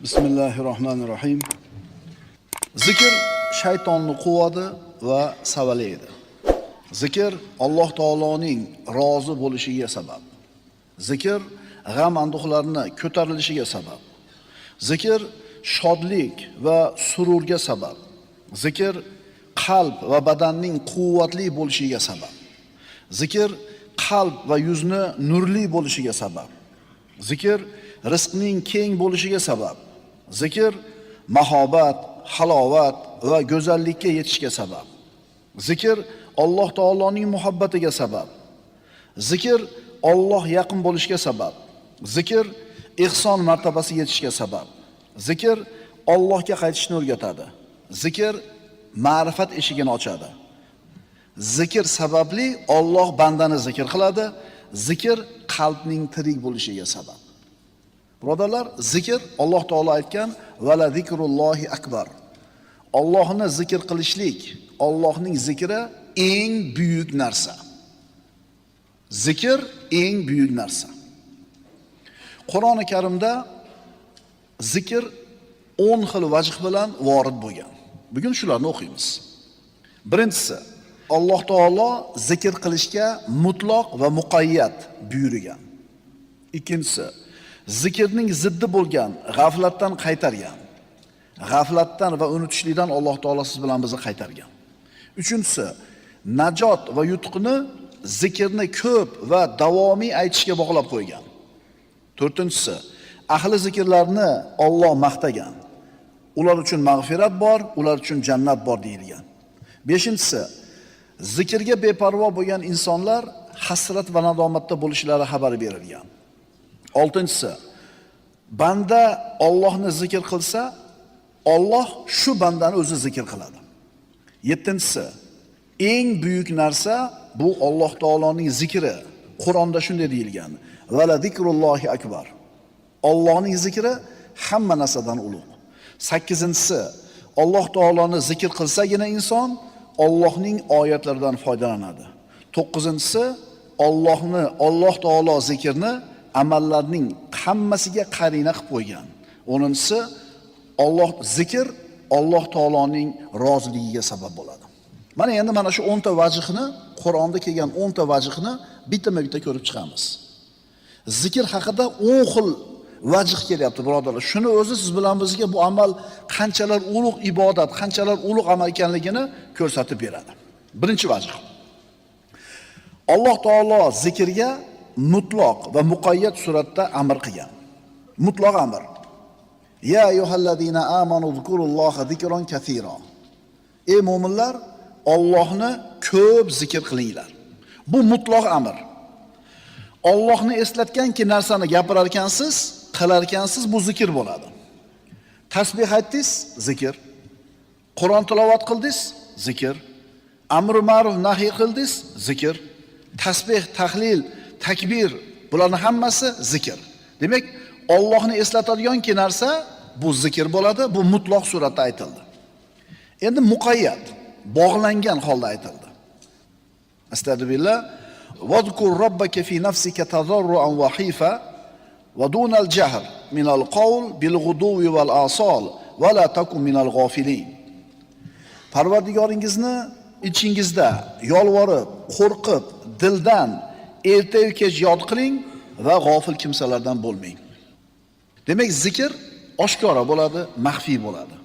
Bismillahirrohmanirrohim. Zikr shaytonni quvadi va savalaydi. Zikr Alloh taoloning rozi bo'lishiga sabab. Zikr g'am anduhlarni ko'tarilishiga sabab. Zikr shodlik va sururga sabab. Zikr qalb va badanning quvvatli bo'lishiga sabab. Zikr qalb va yuzni nurli bo'lishiga sabab. Zikr rizqning keng bo'lishiga sabab. Zikr mahobat, halovat va go'zallikka yetishga sabab. Zikr Alloh taoloning muhabbatiga sabab. Zikr Alloh yaqin bo'lishiga sabab. Zikr ihson martabasiga yetishga sabab. Zikr Allohga qaytishni o'rgatadi. Zikr ma'rifat eshigini ochadi. Zikr sababli Alloh bandani zikr qiladi. Zikr qalbning tirik bo'lishiga sabab. Birodarlar, zikr Alloh taolo aytgan vala zikrullohi akbar. Allohni zikr qilishlik, Allohning zikri eng buyuk narsa. Zikr eng buyuk narsa. Qur'oni Karimda zikr 10 xil vajh bilan vorid bo'lgan. Bugun shularni o'qiymiz. Birinchisi, Alloh taolo zikr qilishga mutlaq va muqayyat buyurgan. Ikkinchisi, zikrning ziddi bo'lgan g'aflatdan qaytargan. G'aflatdan va unutishlikdan Alloh taolo siz bilan bizni qaytargan. Uchinchisi, najot va yutuqni zikrni ko'p va davomiy aytishga bog'lab qo'ygan. To'rtinchisi, ahli zikrlarni Alloh maqtagan. Ular uchun mag'firat bor, ular uchun jannat bor deyilgan. Beshinchisi, zikrga beparvo bo'lgan insonlar hasrat va nadomatda bo'lishlari xabar berilgan. Oltinchisi, banda Allohni zikr qilsa, Alloh shu bandani o'zi zikr qiladi. Yettinchisi, eng buyuk narsa bu Alloh taoloning zikri. Qur'onda shunday deyilgan: "Vala zikrullohi akbar." Allohning zikri hamma narsadan ulug'. Sakkizinchisi, Alloh taoloni zikr qilsagina inson Allohning oyatlaridan foydalanadi. To'qqizinchisi, Alloh taolo zikrni amallarning hammasiga qarina qilib qo'ygan. 10-si, zikr Alloh taoloning roziligiga sabab bo'ladi. Mana endi shu 10 ta vajhni, Qur'onda kelgan 10 ta vajhni bitta-bitta ko'rib chiqamiz. Zikr haqida 10 xil vajh kelyapti, birodarlar. Shuni o'zi siz bilan bizga bu amal qanchalar ulug' ibodat, qanchalar ulug' amal ekanligini ko'rsatib beradi. Birinchi vajh. Alloh taolo zikrga mutlaq va muqayyat suratda amr qilgan. Mutlaq amr. Ya ayyuhallazina amanu zkurulloha zikron kaseera. Ey mu'minlar, Allohni ko'p zikr qilinglar. Bu mutlaq amr. Allohni eslatganki narsani gapirar ekansiz, qilar ekansiz, bu zikr bo'ladi. Tasbih aytdingiz, zikr. Qur'on tilovat qildingiz, zikr. Amr ma'ruf nahiy qildingiz, zikr. Tasbih, tahlil, takbir, bularning hammasi zikr. Demak, Allohni eslatadiganki narsa bu zikr bo'ladi, bu mutlaq suratda aytildi. Endi muqayyat, bog'langan holda aytildi. Astagfirullah. Wadkur robbaka fi nafsika tadarruan wa hifa wa dunal jahr min al-qawl bil ghuduwi wal asal wa la takun min al-ghafilin. Parvardigoringizni ichingizda yolvorib, qo'rqib, dildan erta-yu kech yod qiling va g'ofil kimsalardan bo'lmang. Demak, zikr oshkora bo'ladi, maxfiy bo'ladi.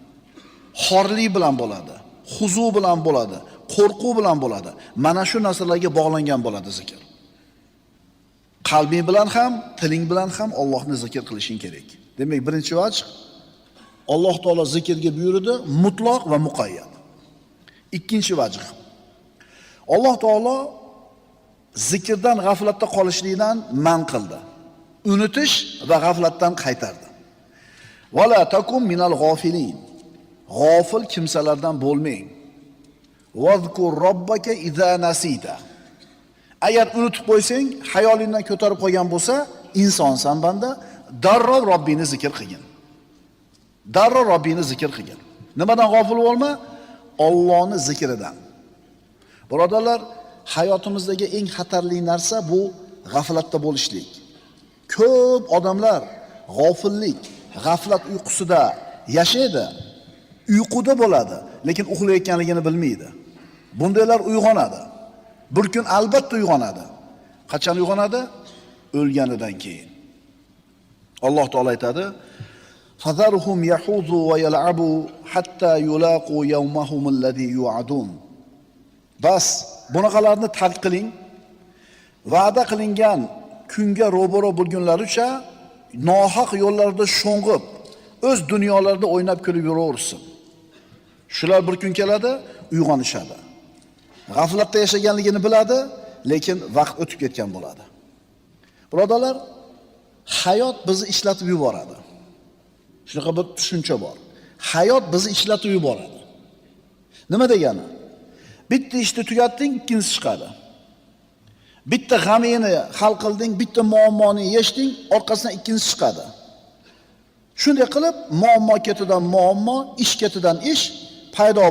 Xorlik bilan bo'ladi, huzu bilan bo'ladi, qo'rquv bilan bo'ladi. Mana shu narsalarga bog'langan bo'ladi zikr. Qalbing bilan ham, tiling bilan ham Allohni zikr qilishing kerak. Demak, birinchi vajh, Alloh taolo zikrga buyurdi, mutlaq va muqayyat. Ikkinchi vajh. Alloh taolo zikrdan g'aflatda qolishlikdan man qildi. Unutish va g'aflatdan qaytardi. Vala takum minal g'ofilin. G'ofil kimsalardan bo'lmang. Vazkur robbaka idza nasita. Agar unutib qo'ysang, xayolingdan ko'tarib qo'ygan bo'lsa, insonsan banda, darrov Robbini zikr qilgin. Darrov Robbini zikr qilgin. Nimadan g'ofil bo'lma? Allohning zikridan. Birodarlar, hayotimizdagi eng xatarli narsa bu g'aflatda bo'lishlik. Ko'p odamlar g'ofillik, g'aflat uyqusida yashaydi, uyquda bo'ladi, lekin uxlayotganligini bilmaydi. Bundaylar uyg'onadi. Bir kun albatta uyg'onadi. Qachon uyg'onadi? O'lganidan keyin. Alloh taolay aytadi: "Fazarhum yahuzu va yal'abu hatta yulaqu yawmahum alladhi yu'adun." Bas, bunaqalarni tark qiling. Va'da qilingan kunga ro'baro bo'lgunlaricha nohaq yo'llarda sho'ng'ib, o'z dunyolarida o'ynab kulib yuraversin. Shular bir kun keladi, uyg'onishadi. G'aflatda yashaganligini biladi, lekin vaqt o'tib ketgan bo'ladi. Birodarlar, hayot bizni ishlatib yuboradi. Shunaqa bir tushuncha bor. Hayot bizni ishlatib yuboradi. Nima degani? Bitta ishni tugatding, ikkinchisi chiqadi. Bitta g'amingni hal qilding, bitta muammoni yechding, orqasidan ikkinchisi chiqadi. Shunday qilib, muammo ketidan muammo, ish ketidan ish paydo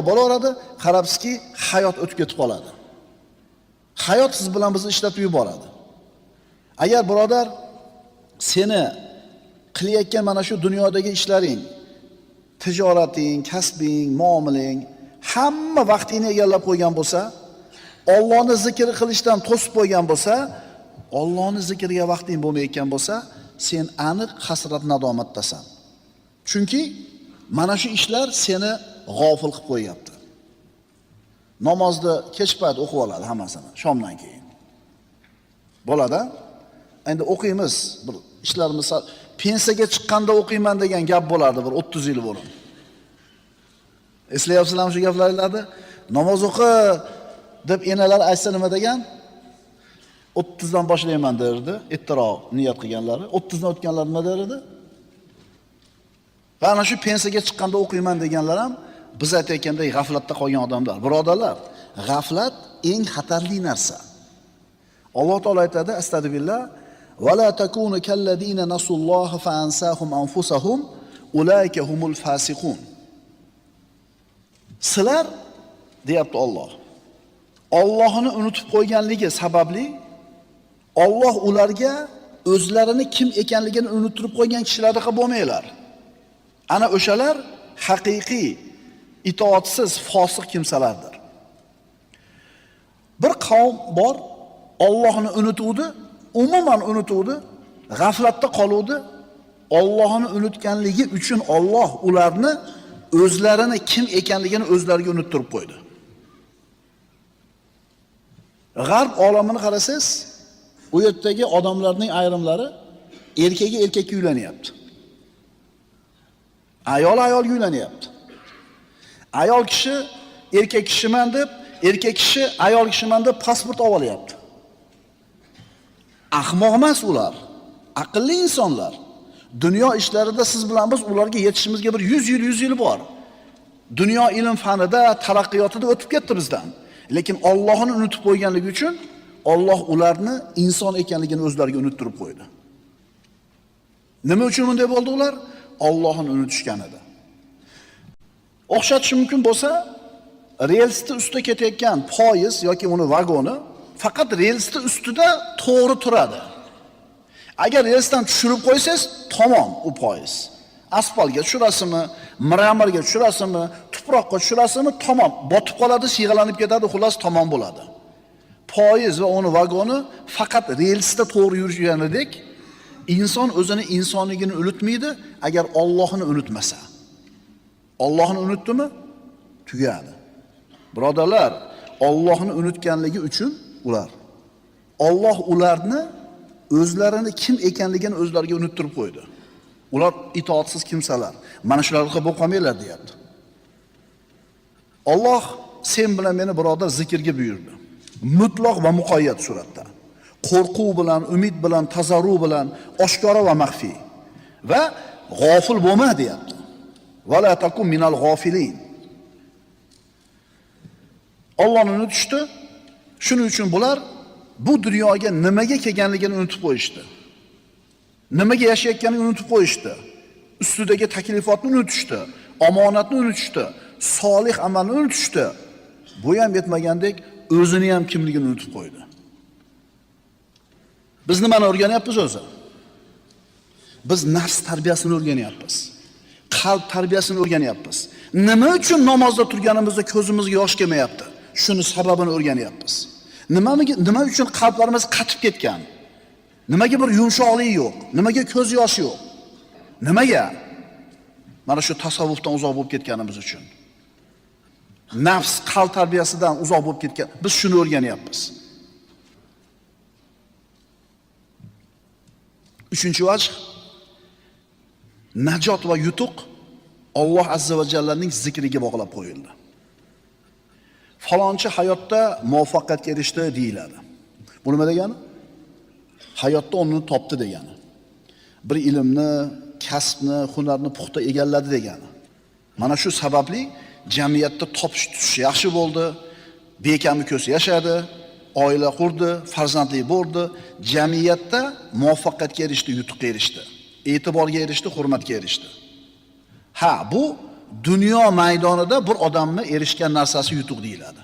bo'laveradi, qarabsizki, hayot o'tib ketib qoladi. Hayot siz bilan bizni ishlatib yuboradi. Agar birodar seni qilayotgan mana shu dunyodagi ishlaring, tijorating, kasbing, muomalang hamma vaqtingni egallab qo'ygan bo'lsa, Allohni zikr qilishdan to'sib qo'ygan bo'lsa, Allohni zikriga vaqting bo'lmayotgan bo'lsa, sen aniq hasrat nadomatdasan. Chunki mana shu ishlar seni g'ofil qilib qo'yapti. Namozni kech payt o'qib oladi hammasini, shomdan keyin. Bo'ladi. Endi o'qiymiz, bir ishlarimiz pensiyaga chiqqanda o'qiyman degan gap bo'lardi bir 30 yil burun. Eslayapsizlarmi shu gaplaringizni? Namoz o'qi deb enalar aytsa nima degan? 30 dan boshlayman derdi, ertaroq niyat qilganlari. 30 dan o'tganlar nima derdi? Va ana shu pensiyaga chiqqanda o'qiyman deganlar ham biz aytayotgandek g'aflatda qolgan odamlar. Birodarlar, g'aflat eng xatarli narsa. Alloh taolo aytadi: "Astagfirullah va la takunu kalladina nasulloha fa ansahum anfusahum ulayka humul fasiqun." Sizlar deyapti Alloh. Allohni unutib qo'yganligi sababli Alloh ularga o'zlarini kim ekanligini unuttirib qo'ygan kishilarga bo'lmanglar. Ana o'shalar haqiqiy itoatsiz fosiq kimsalardir. Bir qavm bor, Allohni unutuvdi, umuman unutuvdi, g'aflatda qoluvdi. Allohni unutganligi uchun Alloh ularni o'zlarini kim ekanligini o'zlariga unuttirib qo'ydi. G'arb olamini qarasangiz, u yerdagi odamlarning ayrimlari erkakka uylanyapti. Ayol uylanyapti. Ayol kishi erkak kishiman deb, erkak kishi ayol kishiman deb pasport olyapti. Ahmoq emas ular, aqlli insonlar. Dunyo ishlarida siz bilan biz ularga yetishimizga bir 100 yil bor. Dunyo ilm fanida, taraqqiyotida o'tib ketdi bizdan. Lekin Allohni unutib qo'yganligi uchun Alloh ularni inson ekanligini o'zlariga unuttirib qo'ydi. Nima uchun bunday bo'ldi ular? Allohni unutishgan edi. O'xshatish mumkin bo'lsa, relsni ustida ketayotgan poyezd yoki uni vagoni faqat relsni ustida to'g'ri turadi. Agar relsdan tushirib qo'ysangiz, tamom u poyezd. Asfaltga tushirasizmi, mramorga tushirasizmi, tuproqqa tushirasizmi, tamom, botib qoladi, sig'alanib ketadi, xullas tamom bo'ladi. Poyezd va uni vagoni faqat relsda to'g'ri yurganidek, inson o'zini insonligini unutmaydi agar Allohni unutmasa. Allohni unutdimi? Tugadi. Birodarlar, Allohni unutganligi uchun ular Alloh ularni o'zlarini kim ekanligini o'zlariga unuttirib qo'ydi. Ular itoatsiz kimsalar. Mana shularga bo'lib qolmanglar deyapti. Alloh sen bilan meni birodar zikrga buyurdi. Mutlaq va muqayyat suratda. Qo'rquv bilan, umid bilan, tazarru bilan, oshkora va maxfiy. Va g'ofil bo'lma deyapti. Va la takum minal g'ofilin. Allohni unutishdi. Shuning uchun bular bu dunyoga nimaga kelganligini unutib qo'yishdi. Nimaga yashayotganini unutib qo'yishdi. Ustidagi taklifotni unutishdi, omonatni unutishdi, solih amalni unutishdi. Bu ham yetmagandek o'zini ham kimligini unutib qo'ydi. Biz nimani o'rganyapmiz o'zi? Biz nafs tarbiyasini o'rganyapmiz. Qalb tarbiyasini o'rganyapmiz. Nima uchun namozda turganimizda ko'zimizga yosh kelmayapti? Shuni sababini o'rganyapmiz. Nima uchun qalblarimiz qatib ketgan? Nimaga bir yumshoqlik yo'q? Nimaga ko'z yoshi yo'q? Nimaga? Mana shu tasavvufdan uzoq bo'lib ketganimiz uchun. Nafs, qalb tarbiyasidan uzoq bo'lib ketgan. Biz shuni o'rganyapmiz. Uchinchi vajh, najot va yutuq Alloh azza va jallaning zikriga bog'lab qo'yildi. Falonchi hayotda muvaffaqiyatga erishdi deyiladi. Bu nima degani? Hayotda o'rnini topdi degani. Bir ilmni, kasbni, hunarni puxta egalladi degani. Mana shu sababli jamiyatda topish tutish yaxshi bo'ldi, bekami ko'si yashadi, oila qurdi, farzandli bo'ldi, jamiyatda muvaffaqiyatga erishdi, yutuqqa erishdi, e'tiborga erishdi, hurmatga erishdi. Ha, bu dunyo maydonida bir odamni erishgan narsasi yutuq deyiladi.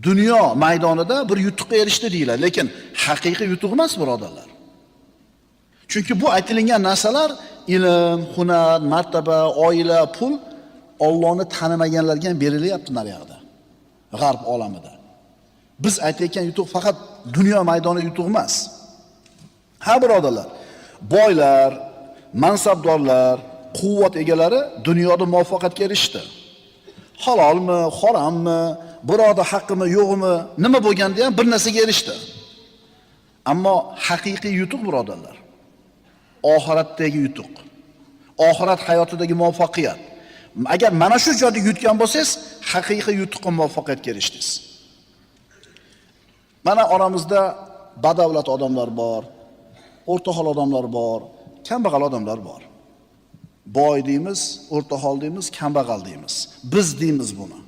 Dunyo maydonida bir yutuqqa erishdi deyiladi, lekin haqiqiy yutuq emas, birodarlar. Chunki bu aytilgan narsalar ilm, hunar, martaba, oila, pul Allohni tanimaganlarga ham berilyapti naryoqda, g'arb olamida. Biz aytayotgan yutuq faqat dunyo maydonida yutuq emas. Ha, birodarlar, boylar, mansabdorlar, quvvat egalari dunyoda muvaffaqiyatga erishdi. Halolmi, harommi, birodar haqqimi, yo'qmi, nima bo'lganda ham bir narsaga erishdi. Ammo haqiqiy yutuq, birodarlar, oxiratdagi yutuq, oxirat hayotidagi muvaffaqiyat. Agar mana shu joyda yutgan bo'lsangiz, haqiqiy yutuqqa muvaffaqiyatga erishdingiz. Mana oramizda badavlat odamlar bor, o'rtahol odamlar bor, kambag'al odamlar bor. Boy deymiz, o'rtahol deymiz, kambag'al deymiz. Biz deymiz buni.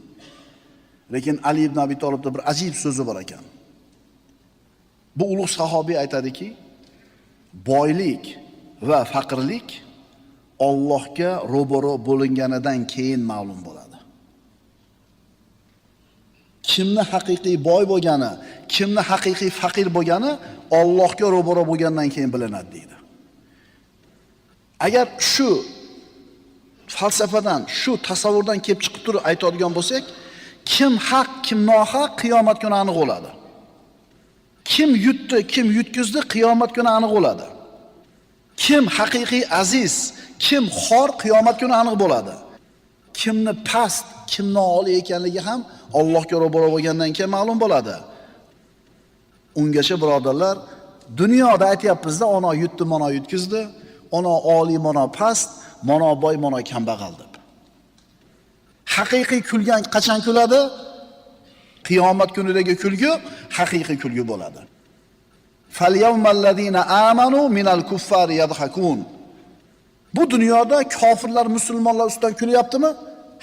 Lekin Ali ibn Abi Talibda bir ajib so'zi bor ekan. Bu ulug' sahobiy aytadiki, boylik va faqirlik Allohga ro'baro bo'linganidan keyin ma'lum bo'ladi. Kimni haqiqiy boy bo'lgani, kimni haqiqiy faqir bo'lgani Allohga ro'baro bo'lgandan keyin bilinadi deydi. Agar shu falsafadan, shu tasavvurdan kelib chiqib turib aytadigan bo'lsak, kim haq, kim nohaq qiyomat kuni aniq bo'ladi. Kim yutdi, kim yutkizdi qiyomat kuni aniq bo'ladi. Kim haqiqiy aziz, kim xor qiyomat kuni aniq bo'ladi. Kimni past, kimni oliy ekanligi ham Allohga ro'baro bo'lgandan keyin ma'lum bo'ladi. Ungacha birodarlar, dunyoda aytyapmiz-da, ona yutdi, mana yutkizdi, ona oliy, mana past, mana boy, mana kambag'al deb. Haqiqiy kulgan qachon kuladi? Qiyomat kunidagi kulgi haqiqiy kulgi bo'ladi. Falyawmallazina amanu minal kuffari yadhakun. Bu dunyoda kofirlar musulmonlar ustidan kulyaptimi?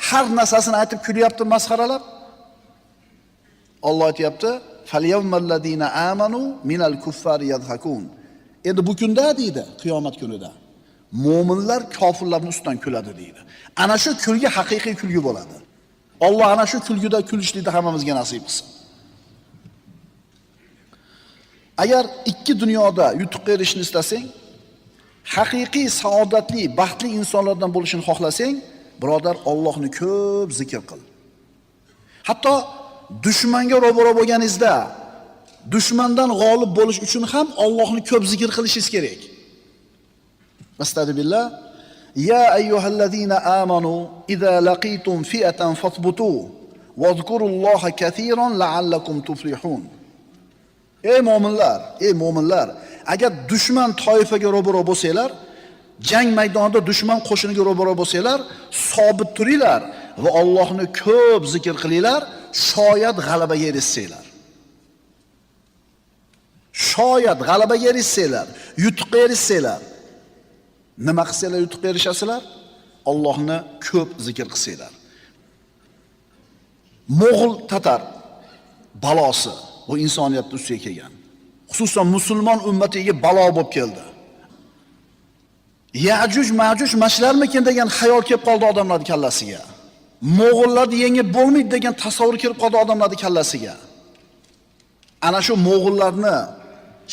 Har narsasini aytib kulyapti, masxaralab. Alloh aytayapti, falyawmallazina amanu minal kuffari yadhakun. Endi bu kunda deydi, qiyomat kunida mo'minlar kofirlarning ustidan kuladi deydi. Ana shu kulgi haqiqiy kulgi bo'ladi. Alloh ana shu kulgida kulishlikni hammamizga nasib qilsin. Agar ikki dunyoda yutuqqa erishishni istasang, haqiqiy saodatli, baxtli insonlardan bo'lishini xohlasang, birodar, Allohni ko'p zikr qil. Hatto dushmanga ro'baro bo'lganingizda, dushmandan g'olib bo'lish uchun ham Allohni ko'p zikr qilishingiz kerak. Astagfirullah. Ya ayyuhallazina amanu idza laqitum fi'atan fathbutu wazkurulloha katiran la'allakum tuflihun. Ey mu'minlar, agar dushman toifaga ro'baro bo'lsanglar, jang maydonida dushman qo'shiniga ro'baro bo'lsanglar, sobit turinglar va Allohni ko'p zikr qilinglar, shoyat g'alabaga erishsanglar. Shoyat g'alabaga erishsanglar, yutuqqa erishsanglar. Nima qilsanglar yutuqqa erishasizlar? Allohni ko'p zikr qilsanglar. Mo'g'ul tatar balosi bu insoniyat ustiga kelgan. Xususan musulmon ummatiga balo bo'lib keldi. Ya'juj Ma'juj mashlarmikin degan xayol kelib qoldi odamlarning kallasiga. Mo'g'ullarni yengib bo'lmaydi degan tasavvur kelib qoldi odamlarning kallasiga. Ana shu mo'g'ullarni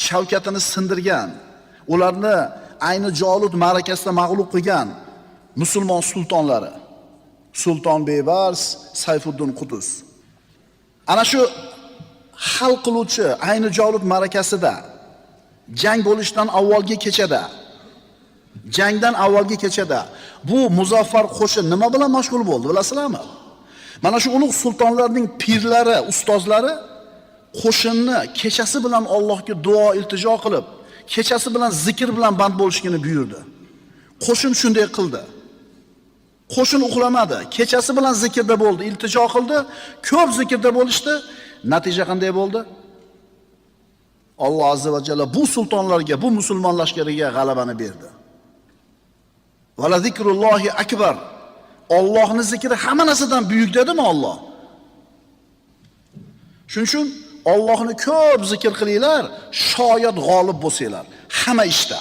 shavkatini sindirgan, ularni ayni Jolut ma'rakasida mag'lub qilgan musulmon sultonlari, Sulton Bebars, Sayfuddin Qutuz. Ana shu hal qiluvchi ayni Jolut ma'rakasida jang bo'lishdan avvalgi kechada, jangdan avvalgi kechada bu muzaffar qo'shin nima bilan mashg'ul bo'ldi, bilasizlarmi? Mana shu ulug' sultonlarning pirlari, ustozlari qo'shinni kechasi bilan Allohga duo iltijo qilib, kechasi bilan zikr bilan band bo'lishini buyurdi. Qo'shin shunday qildi. Qo'shin uxlamadi, kechasi bilan zikrda bo'ldi, iltijo qildi, ko'p zikrda bo'lishdi. Natija qanday bo'ldi? Alloh azza va jalla bu sultonlarga, bu musulmon lashkariga g'alabani berdi. Va la zikrullohi akbar. Allohning zikri hamma narsadan buyuk dedimi Alloh? Shuning uchun Allohni ko'p zikr qilinglar, shoyat g'olib bo'lsanglar, hamma ishda.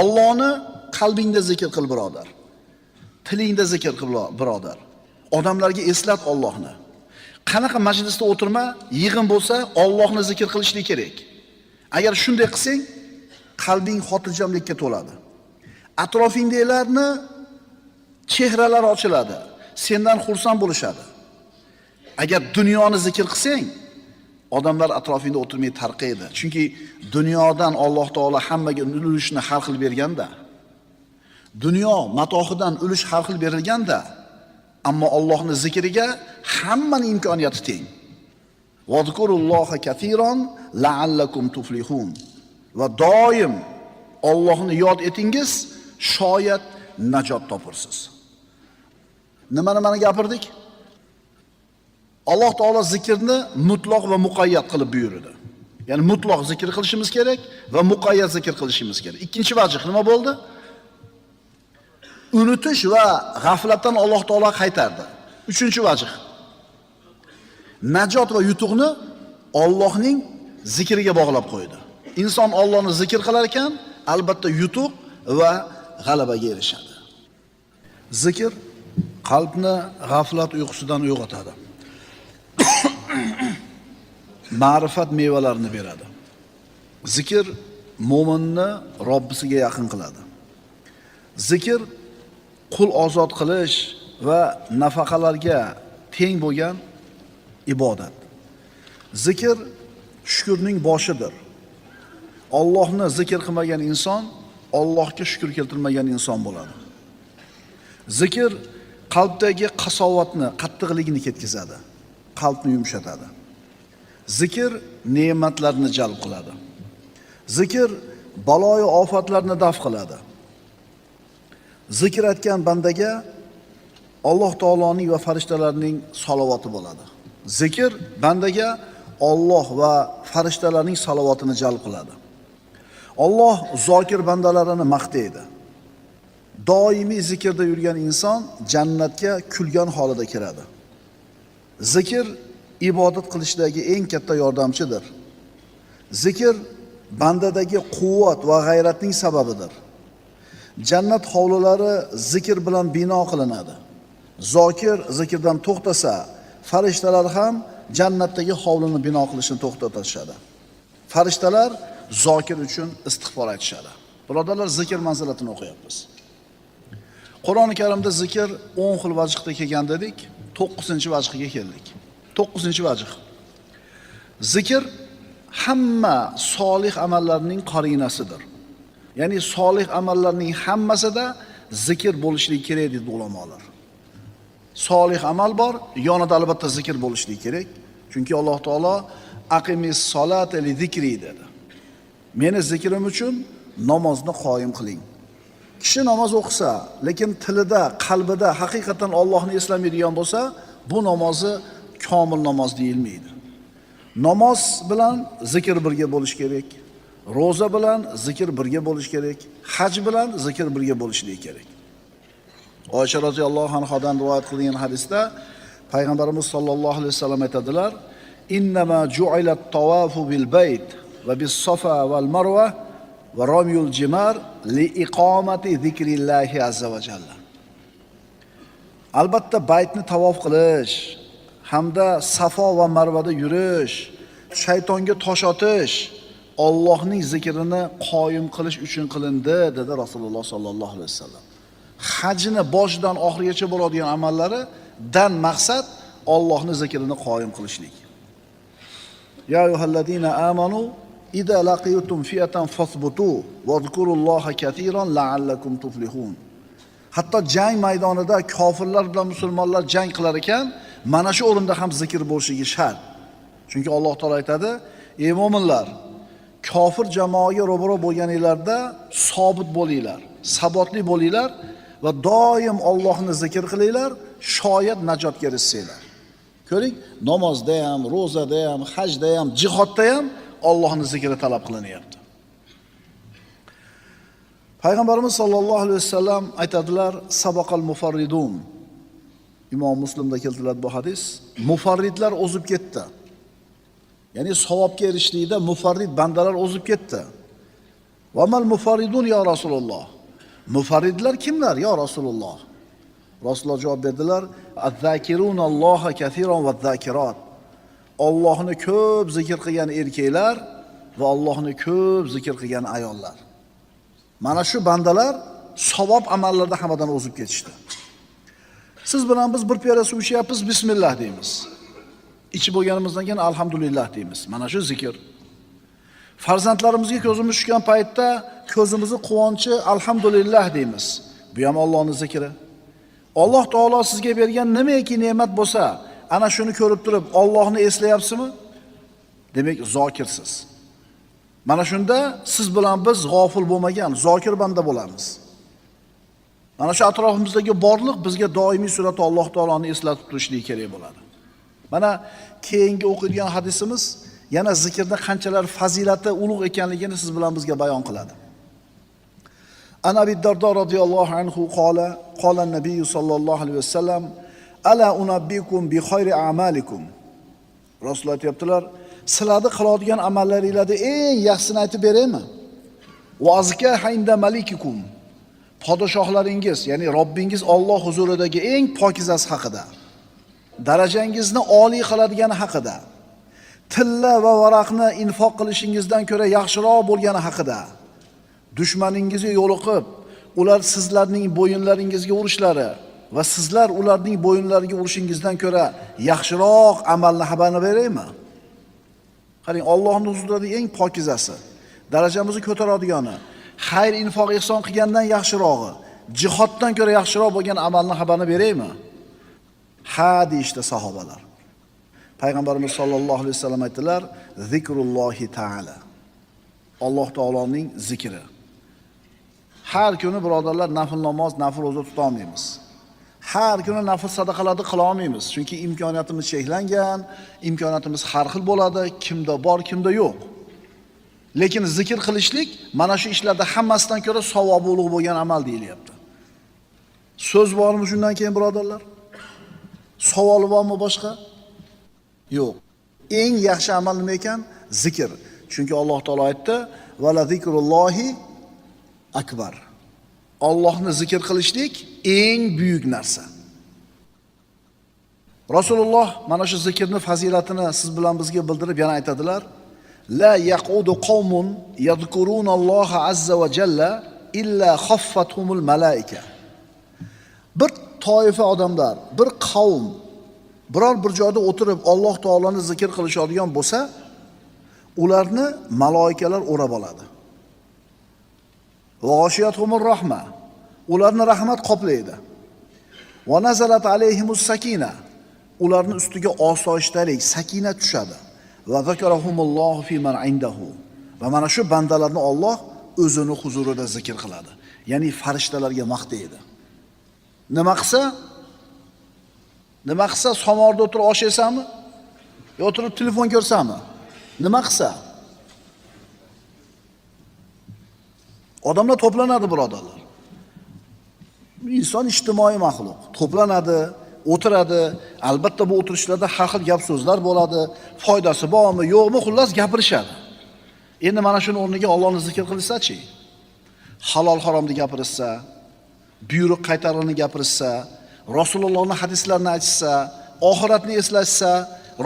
Allohni qalbingda zikr qil, birodar. Tilingda zikr qil, birodar. Odamlarga eslat Allohni. Qanaqa majlisda o'tirma, yig'in bo'lsa, Allohni zikr qilishlik kerak. Agar shunday qilsang, qalbing xotirjamlikka to'ladi. Atrofingdagilarni chehralari ochiladi. Sendan xursand bo'lishadi. Agar dunyoni zikr qilsang, odamlar atrofingda o'tirmay tarqaydi. Chunki dunyodan Alloh taolo hammaga ulushni har xil berganda, dunyo matohidan ulush har xil berilganda, ammo Allohning zikriga hammaning imkoniyati teng. Vodkurulloha katiron la'allakum tuflihun. Va doim Allohni yod etingiz, shoyat najot topursiz. Nimani gapirdik? Alloh taolo zikrni mutlaq va muqayyat qilib buyurdi. Ya'ni mutlaq zikr qilishimiz kerak va muqayyat zikr qilishimiz kerak. Ikkinchi vajh nima bo'ldi? Unutish va g'aflatdan Alloh taolo qaytardi. Uchinchi vajh. Najot va yutuqni Allohning zikriga bog'lab qo'ydi. Inson Allohni zikr qilar ekan, albatta yutuq va g'alabaga erishadi. Zikr qalbni g'aflat uyqusidan uyg'otadi. Ma'rifat mevalarini beradi. Zikr mo'minni Robbisiga yaqin qiladi. Zikr qul ozod qilish va nafaqalarga teng bo'lgan ibodat. Zikr shukrning boshidir. Allohni zikr qilmagan inson Allohga shukr keltirmagan inson bo'ladi. Zikr qalbdagi qasovatni, qattiqligini ketkazadi. Qalbni yumshatadi. Zikr ne'matlarni jalb qiladi. Zikr baloyi ofatlarni daf qiladi. Zikr etgan bandaga Alloh taoloning va farishtalarning salovati bo'ladi. Zikr bandaga Alloh va farishtalarning salovatini jalb qiladi. Alloh zokir bandalarini maqtaydi. Doimiy zikrda yurgan inson jannatga kulgan holida kiradi. Zikr ibodat qilishdagi eng katta yordamchidir. Zikr bandadagi quvvat va g'ayratning sababidir. Jannat hovlilari zikr bilan bino qilinadi. Zokir zikrdan to'xtasa, farishtalar ham jannatdagi hovlini bino qilishni to'xtatishadi. Farishtalar zokir uchun istig'for aytishadi. Birodarlar, zikr manzilatini o'qiyapmiz. Qur'oni Karimda zikr 10 xil vajhda kelgan dedik, 9-vajhga keldik. 9-vajh. Zikr hamma solih amallarning qarinasidir. Ya'ni solih amallarning hammasida zikr bo'lishligi kerak dedi ulamolar. Solih amal bor, yonida albatta zikr bo'lishligi kerak. Chunki Alloh taolo aqimis solata li zikri dedi. Meni zikrim uchun namozni qoyim qiling. Kishi namoz o'qisa, lekin tilida, qalbida haqiqatan Allohni eslamaydigan bo'lsa, bu namozi komil namoz deyilmaydi. Namoz bilan zikr birga bo'lish kerak. Roza bilan zikr birga bo'lish kerak. Haj bilan zikr birga bo'lishligi kerak. Oysha roziyallohu anhodan rivoyat qilingan hadisda Payg'ambarimiz sollallohu alayhi vasallam aytadilar: "Innama ju'ilat tawafu bil bayt va bis safa val marwa va ramyul jimar li iqomati zikrillahi azza va jalla." Albatta baytni tavof qilish hamda Safo va Marvada yurish, shaytonga tosh otish, Allohning zikrini qoyim qilish uchun qilindi, dedi Rasululloh sallallohu alayhi vasallam. Hajni boshidan oxirigacha bo'ladigan amallaridan maqsad Allohning zikrini qoyim qilishlik. Ya ayyuhallazina amanu idza laqitum fi'atan fasbutu va zkurulloha katiran la'allakum tuflihun. Hatto jang maydonida kofirlar bilan musulmonlar jang qilar ekan, mana shu o'rinda ham zikr bo'lishi shart. Chunki Alloh taolo aytadi: "Ey mu'minlar, kofir jamoaga ro'baro bo'lganinglarda sobit bo'linglar, sabotli bo'linglar va doim Allohni zikr qilinglar, shoyat najotga erishsanglar." Ko'ring, namozda ham, ro'zada ham, hajda ham, jihodda ham Allohning zikri talab qilinyapti. Payg'ambarimiz sollallohu alayhi vasallam aytadilar: "Sabaqal mufarridun." Imom Muslimda keltiriladi bu hadis. Mufarridlar o'zib ketdi. Ya'ni savobga erishishlikda mufarrid bandalar o'zib ketdi. Va mal mufarridun ya Rasululloh. Mufarridlar kimlar ya Rasululloh? Rasululloh javob berdilar: "Az-zakirunalloha katiran va zakirat." Allohni ko'p zikr qilgan erkaklar va Allohni ko'p zikr qilgan ayollar. Mana shu bandalar savob amallarda hammadan o'zib ketishdi. Siz bilan biz bir piyola suv ichyapmiz, bismillah deymiz. Ichib bo'lganimizdan keyin alhamdulillah deymiz. Mana shu zikr. Farzandlarimizga ko'zimiz tushgan paytda ko'zimizni quvonchi alhamdulillah deymiz. Bu ham Allohning zikri. Alloh taolo sizga bergan nimaiki ne'mat bo'lsa, ana shuni ko'rib turib Allohni eslayapsizmi? Demak, zokirsiz. Mana shunda siz bilan biz g'ofil bo'lmagan zokir banda bo'lamiz. Mana shu atrofimizdagi borliq bizga doimiy suratda Alloh taoloni eslatib turishligi kerak bo'ladi. Mana keyingi o'qilgan hadisimiz yana zikrda qanchalar fazilati ulug' ekanligini siz bilan bizga bayon qiladi. Ana Abi Dardo radhiyallohu anhu qala an-nabiy sallallohu alayhi vasallam: "Ala unabbikum bi khayri a'malikum." Rasululloh aytibdilar: "Sizlarni qiladigan amallaringizda eng yaxshisini aytib beraymi? Va azkaha inda malikikum." Podshohlaringiz, ya'ni Robbingiz Alloh huzuridagi eng pokizasi haqida. Darajangizni oliy qiladigan haqida. Tilla va varaqni infoq qilishingizdan ko'ra yaxshiroq bo'lgani haqida. Dushmaningizga yo'liqib, ular sizlarning bo'yinlaringizga urishlari va sizlar ularning bo'yinlariga urishingizdan ko'ra yaxshiroq amalni xabarini beraymi? Qarang, Allohning huzuridagi eng pokizasi, darajamizni ko'taradigani, xayr infoq ihson qilgandan yaxshirog'i, jihoddan ko'ra yaxshiroq bo'lgan amalni xabarini beraymi? Ha deyishdi sahobalar. Payg'ambarimiz sollallohu alayhi vasallam aytdilar: "Zikrullohi taala." Alloh taoloning zikri. Har kuni birodarlar nafl namoz, nafl roza tuta olmaymiz. Har kuni nafl sadaqalarni qila olmaymiz, chunki imkoniyatimiz cheklangan, imkoniyatimiz har xil bo'ladi, kimda bor, kimda yo'q. Lekin zikr qilishlik mana shu ishlarda hammasidan ko'ra savobi ulug' bo'lgan amal deyilyapti. So'z bormi shundan keyin birodarlar? Savoli bormi boshqa? Yo'q. Eng yaxshi amal nima ekan? Zikr. Chunki Alloh taolo aytdi: "Va la zikrullohi akbar." Allohni zikr qilishlik eng buyuk narsa. Rasululloh mana shu zikrni fazilatini siz bilan bizga bildirib yana aytadilar: "La yaqudu qaumun yadhkurunalloha azza va jalla illa khaffathumul malaika." Bir toifa odamlar, bir qavm biror bir joyda o'tirib Alloh taoloni zikr qilishadigan bo'lsa, ularni maloikalar o'rab oladi. Va g'ashiyatuhumur rahma. Ularni rahmat qoplaydi. Va nazalat alayhimus sakina. Ularning ustiga osoyishtalik, sakina tushadi. Va zakarahumullohu fi man indahu. Va mana shu bandalarni Alloh o'zini huzurida zikr qiladi. Ya'ni farishtalarga maqtaydi. Nima qilsa somorda o'tirib osh yesammi? Yo o'tirib telefon ko'rsammi? Nima qilsa? Odamlar to'planadi birodarlar. Inson ijtimoiy maxluq. To'planadi, o'tiradi. Albatta bu o'tirishlarda har xil gap so'zlar bo'ladi. Foydasi bormi, yo'qmi, xullas gapirishadi. Endi mana shuni o'rniga Allohni zikr qilsa-chi? Halol haromni gapirsa, buyruq qaytarini gapirsa, Rasulullohning hadislarini aytsa, oxiratni eslatsa,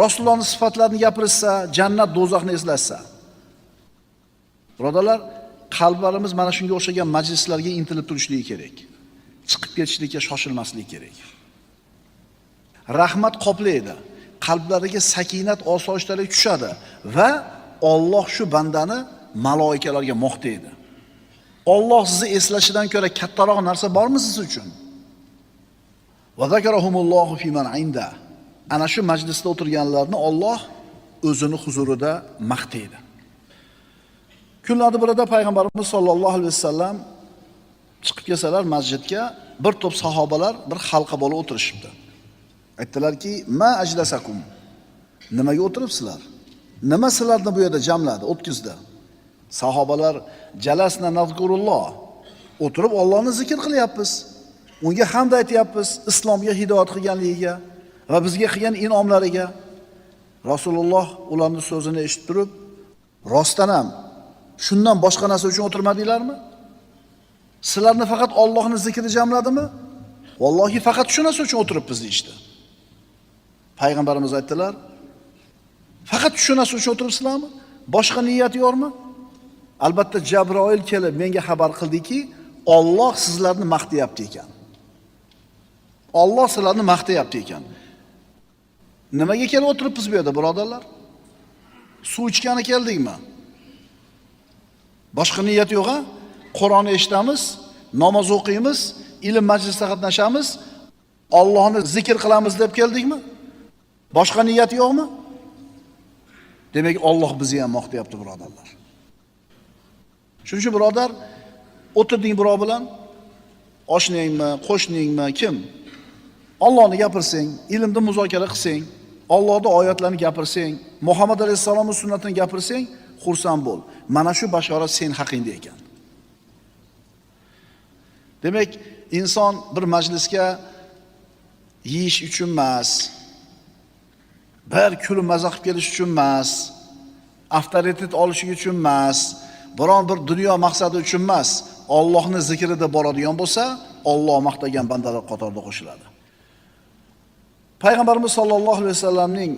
Rasulullohning sifatlarini gapirsa, jannat, do'zaxni eslatsa. Birodarlar, qalblarimiz mana shunga o'xshagan majlislarga intilib turishligi kerak. Chiqib ketishlikka shoshilmaslik kerak. Rahmat qoplaydi. Qalblariga sakinat, osoyishtalik tushadi va Alloh shu bandani maloikalarga muhtiydi. Alloh sizni eslashidan ko'ra kattaroq narsa bormi siz uchun? Va zakarahumullohu fi man inda. Ana shu majlisda o'tirganlarni Alloh o'zini huzurida maqtaydi. Kunlarning birida payg'ambarimiz sollallohu alayhi vasallam chiqib kelsalar masjidga, bir to'p sahobalar bir halqa bo'lib o'tirishibdi. Aytdilarki, "Ma ajlasakum?" Nimaga o'tiribsizlar? Nima sizlarni bu yerda jamladi, o'tkizdi? Sahobalar, "Jalasna nazkurulloh." O'tirib Allohni zikr qilyapmiz. Unga hamd aytyapmiz, islomga hidoyat qilganligiga va bizga qilgan inomlariga. Rasululloh ularning so'zini eshitib turib, "Rostdan ham shundan boshqa narsa uchun o'tirmadinglarmi? Sizlarni faqat Allohning zikri jamladimi? Vallohi faqat shu narsa uchun o'tiribmiz" deydi. Payg'ambarimiz aytdilar, "Faqat shu narsa uchun o'tiribsizlarmi? Boshqa niyat yo'qmi?" Albatta Jabroil kelib menga xabar qildiki, Alloh sizlarni maqtayapti ekan. Alloh sizlarni maqtayapti ekan. Nimaga kelib o'tiribmiz bu yerda, birodarlar? Suv ichgani keldikmi? Boshqa niyat yo'q-a? Qur'onni eshitamiz, namoz o'qiymiz, ilm majlisida qatnashamiz, Allohni zikr qilamiz deb keldikmi? Boshqa niyat yo'qmi? Demak, Alloh bizni ham maqtayapti, birodarlar. Shuning uchun birodar, o'tirding birov bilan, oshnangmi, qo'shningmi, kim? Allohni gapirsang, ilmni muzokara qilsang, Allohning oyatlarini gapirsang, Muhammad alayhisolamning sunnatini gapirsang, xursand bo'l. Mana shu bashorat sen haqingda ekan. Demak, inson bir majlisga yeyish uchun emas, bir kulib maza qilib kelish uchun emas, avtoritet olish uchun emas, biron bir dunyo maqsadi uchun emas, Allohning zikrida boradigan bo'lsa, Alloh maqtagan bandalar qatorida qo'shiladi. Payg'ambarimiz sollallohu alayhi vasallamning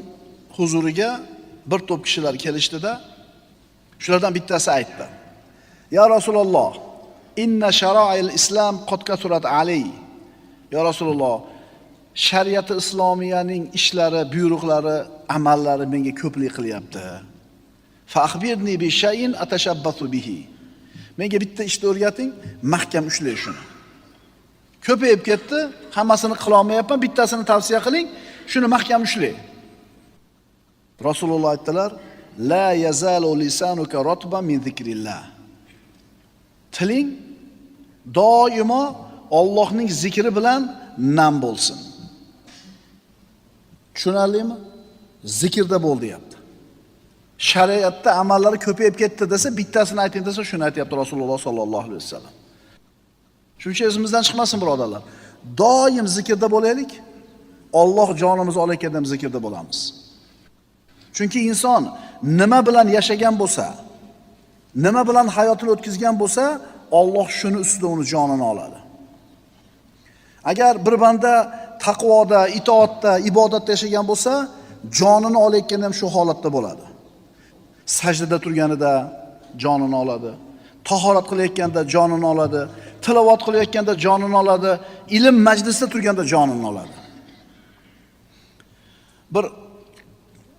huzuriga bir to'p kishilar kelishdida, shulardan bittasi aytdi: "Ya Rasululloh, inna shara'il islam qad kasurat alay." Ya Rasululloh, shariati islomiyaning ishlari, buyruqlari, amallari menga ko'plik qilyapti. Fa akhbirni bi shay'in atashabbasu bihi. Menga bitta ishni o'rgating, mahkam ushlay shuni. Ko'payib ketdi, hammasini qila olmayapman, bittasini tavsiya qiling, shuni mahkam ushlay. Rasululloh aytdilar: "La yazalu lisanuka ratban min zikrillah." Tiling doimo Allohning zikri bilan nam bo'lsin. Tushunarlimi? Zikrda bo'l deyapti. Shariatda amallari ko'payib ketdi desa, bittasini ayting desa, shuni aytayapti Rasululloh sollallohu alayhi vasallam. Shuning uchun o'zimizdan chiqmasin, birodarlar. Doim zikrda bo'laylik. Alloh jonimizni olayotganda ham zikrda bo'lamiz. Chunki inson nima bilan yashagan bo'lsa, nima bilan hayotini o'tkazgan bo'lsa, Alloh shuni ustida uni jonini oladi. Agar bir banda taqvoda, itoatda, ibodatda yashagan bo'lsa, jonini olayotganda ham shu holatda bo'ladi. Sajdada turganida jonini oladi, tahorat qilayotganda jonini oladi, tilovat qilayotganda jonini oladi, ilm majlisida turganda jonini oladi. Bir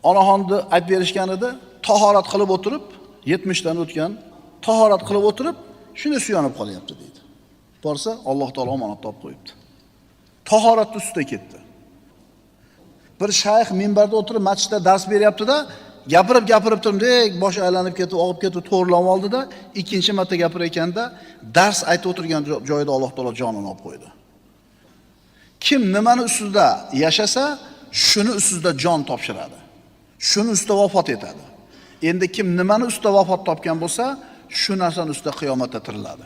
onaxonni aytib berishgan edi, tahorat qilib o'tirib, 70 dan o'tgan, tahorat qilib o'tirib, shunday suyanib qolyapti deydi. Borsa, Alloh taolo omonat topib qo'yibdi. Tahorat ustida ketdi. Bir shayx minbarda o'tirib masjidda dars beryapti-da, gapirib turib, bosh aylanib ketib, og'ib ketib, to'g'rilab oldi-da, ikkinchi marta gapirayotganda dars aytib o'tirgan joyida Alloh taolo jonini olib qo'ydi. Kim nimani ustida yashasa, shuni ustida jon topshiradi. Shuni ustida vafot etadi. Endi kim nimani ustida vafot topgan bo'lsa, shu narsani ustida qiyomatda tiriladi.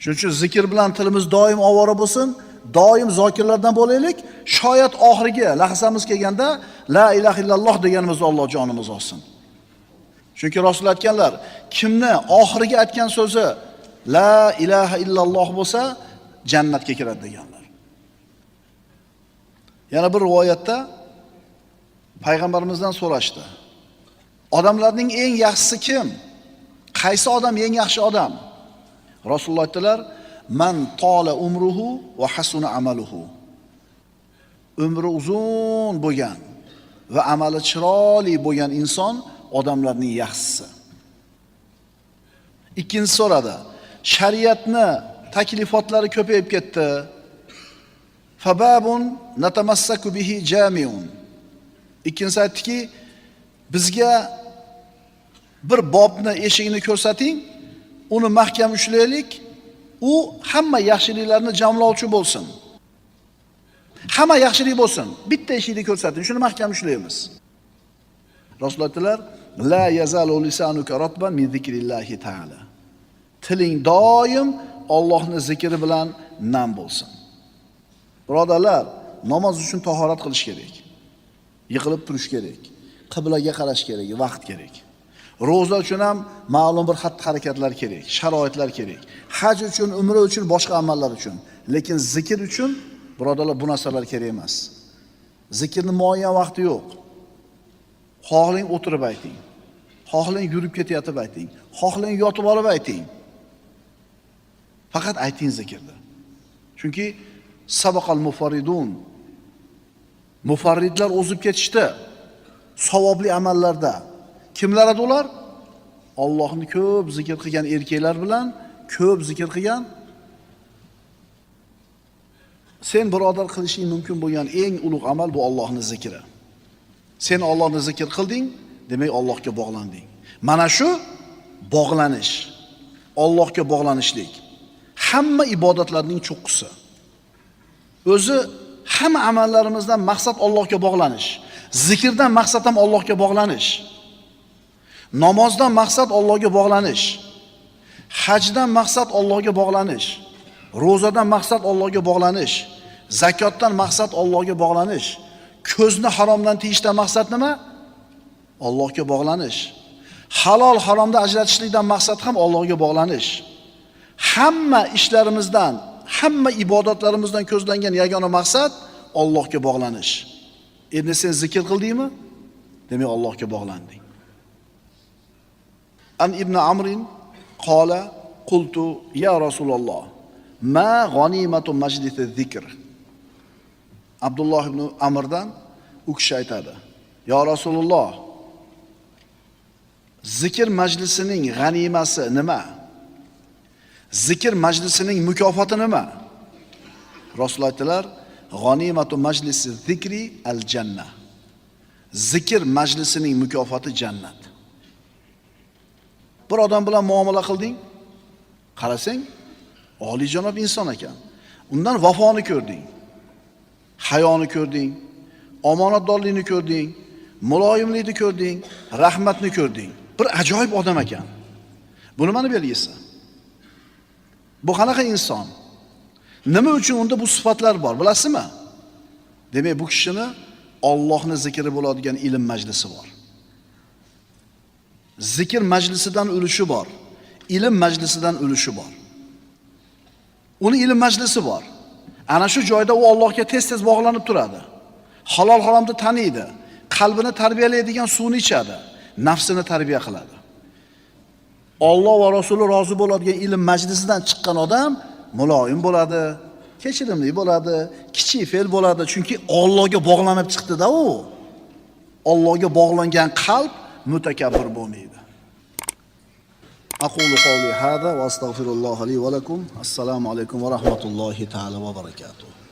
Shuning uchun zikr bilan tilimiz doim ovora bo'lsin, doim zokirlardan bo'laylik. Shoyat oxirgi lahzamiz kelganda la ilaha illalloh deganimizda Alloh jonimiz olsin. Chunki Rasul aytganlar, kimni oxirgi aytgan so'zi la ilaha illalloh bo'lsa, jannatga kiradi deganlar. Yana bir rivoyatda payg'ambarimizdan so'rashdi: "Odamlarning eng yaxshisi kim?" Qaysi odam eng yaxshi odam? Rasululloh aytdilar: "Man tola umruhu va hasuna amaluhu." Umri uzun bo'lgan va amali chiroyli bo'lgan inson odamlarning yaxshisi. Ikkinchi so'radi. Shariatni taklifotlari ko'payib ketdi. Fababun natamassaku bihi jami'un. Ikkinchisi aytdiki, bizga bir bobni eshigini ko'rsating, uni mahkam ushlaylik, u hamma yaxshiliklarni jamlovchi bo'lsin. Hamma yaxshilik bo'lsin. Bitta eshikni ko'rsating, shuni mahkam ushlaymiz. Rasululloh aytdilar: "La yazalu lisanuka ratban min zikrillahi ta'ala." Tiling doim Allohning zikri bilan nam bo'lsin. Birodarlar, namoz uchun tahorat qilish kerak. Yiqilib turish kerak. Qiblaga qarash kerak, vaqt kerak. Ro'za uchun ham ma'lum bir xatti-harakatlar kerak, sharoitlar kerak. Haj uchun, umra uchun, boshqa amallar uchun. Lekin zikr uchun birodarlar bu narsalar kerak emas. Zikrning muayyan vaqti yo'q. Xohlang o'tirib ayting. Xohlang yurib ketayotib ayting. Xohlang yotib olib ayting. Faqat ayting zikrni. Chunki sabaqal mufarridun. Mufarridlar o'zib ketishdi. Savobli amallarda. Kimlar edi ular? Allohni ko'p zikr qilgan erkaklar bilan ko'p zikr qilgan. Sen birodar qilishing mumkin bo'lgan eng ulug' amal bu Allohning zikri. Sen Allohni zikr qilding, demak Allohga bog'landing. Mana shu bog'lanish, Allohga bog'lanishlik. Hamma ibodatlarning cho'qqisi. O'zi hamma amallarimizdan maqsad Allohga bog'lanish. Zikrdan maqsad ham Allohga bog'lanish. Namozdan maqsad Allohga bog'lanish. Hajdan maqsad Allohga bog'lanish. Ro'zadan maqsad Allohga bog'lanish. Zakotdan maqsad Allohga bog'lanish. Ko'zni haromdan tiyishdan maqsad nima? Allohga bog'lanish. Halol haromdan ajratishlikdan maqsad ham Allohga bog'lanish. Hamma ishlarimizdan, hamma ibodatlarimizdan ko'zlangan yagona maqsad Allohga bog'lanish. Endi sen zikr qildingmi? Demak Allohga bog'landing. An ibn Amrin qala qultu ya Rasululloh ma g'animatu majlisi zikr. Abdulloh ibn Amrdan u kishi aytadi: "Ya Rasululloh, zikr majlisining g'animasi nima? Zikr majlisining mukofoti nima?" Rasululloh aytdilar: "G'animatu majlisi zikri al-janna." Zikr majlisining mukofoti jannat. Bir odam bilan muomala qilding, qarasang, oliyjanob inson ekan. Undan vafoni ko'rding, hayoni ko'rding, omonatdorlikni ko'rding, muloyimlikni ko'rding, rahmatni ko'rding. Bir ajoyib odam ekan. Bu nimani belgisi? Bu qanaqa inson? Nima uchun unda bu sifatlar bor, bilasizmi? Demak, bu kishini Allohning zikri bo'ladigan ilm majlisi bor. Zikr majlisidan ulushi bor. Ilm majlisidan ulushi bor. Uni ilm majlisi bor. Ana shu joyda u Allohga tez-tez bog'lanib turadi. Halol haromni taniydi. Qalbini tarbiyalaydigan suvni ichadi. Nafsini tarbiya qiladi. Alloh va Rasuli rozi bo'ladigan ilm majlisidan chiqqan odam muloyim bo'ladi, kechirimli bo'ladi, kichik fe'l bo'ladi. Chunki Allohga bog'lanib chiqdi-da u. Allohga bog'langan qalb mutakabbir bo'lmaydi. Aqulu qawli hada va astagfirulloh li va lakum. Assalomu alaykum va rahmatullohi ta'ala va barakatuh.